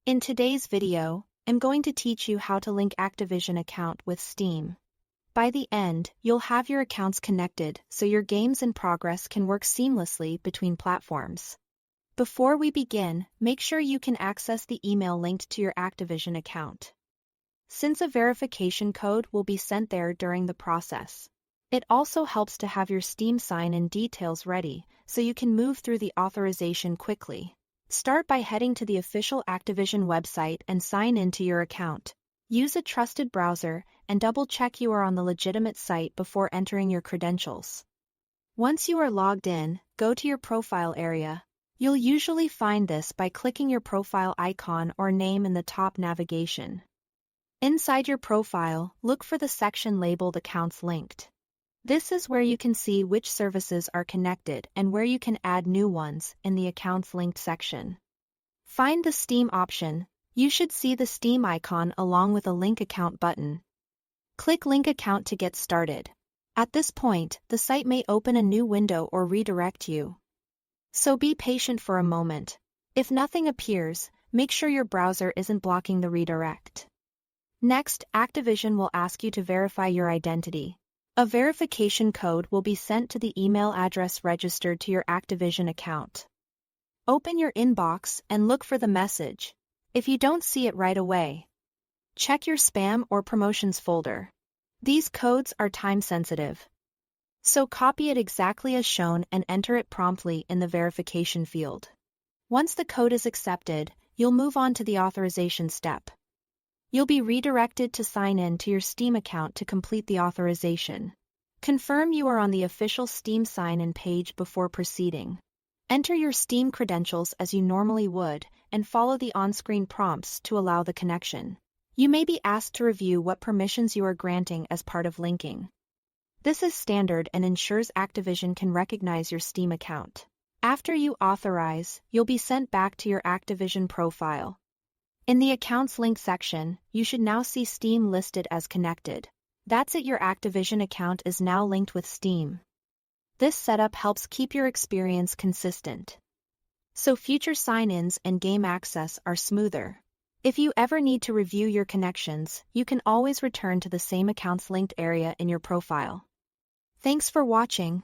In today's video, I'm going to teach you how to link Activision account with Steam. By the end, you'll have your accounts connected so your games in progress can work seamlessly between platforms. Before we begin, make sure you can access the email linked to your Activision account, since a verification code will be sent there during the process. It also helps to have your Steam sign-in details ready so you can move through the authorization quickly. Start by heading to the official Activision website and sign in to your account. Use a trusted browser and double-check you are on the legitimate site before entering your credentials. Once you are logged in, go to your profile area. You'll usually find this by clicking your profile icon or name in the top navigation. Inside your profile, look for the section labeled Accounts Linked. This is where you can see which services are connected and where you can add new ones in the Accounts Linked section. Find the Steam option. You should see the Steam icon along with a Link Account button. Click Link Account to get started. At this point, the site may open a new window or redirect you. So be patient for a moment. If nothing appears, make sure your browser isn't blocking the redirect. Next, Activision will ask you to verify your identity. A verification code will be sent to the email address registered to your Activision account. Open your inbox and look for the message. If you don't see it right away, check your spam or promotions folder. These codes are time-sensitive, so copy it exactly as shown and enter it promptly in the verification field. Once the code is accepted, you'll move on to the authorization step. You'll be redirected to sign in to your Steam account to complete the authorization. Confirm you are on the official Steam sign-in page before proceeding. Enter your Steam credentials as you normally would, and follow the on-screen prompts to allow the connection. You may be asked to review what permissions you are granting as part of linking. This is standard and ensures Activision can recognize your Steam account. After you authorize, you'll be sent back to your Activision profile. In the Accounts Link section, you should now see Steam listed as connected. That's it, your Activision account is now linked with Steam. This setup helps keep your experience consistent, so future sign-ins and game access are smoother. If you ever need to review your connections, you can always return to the same Accounts Linked area in your profile. Thanks for watching.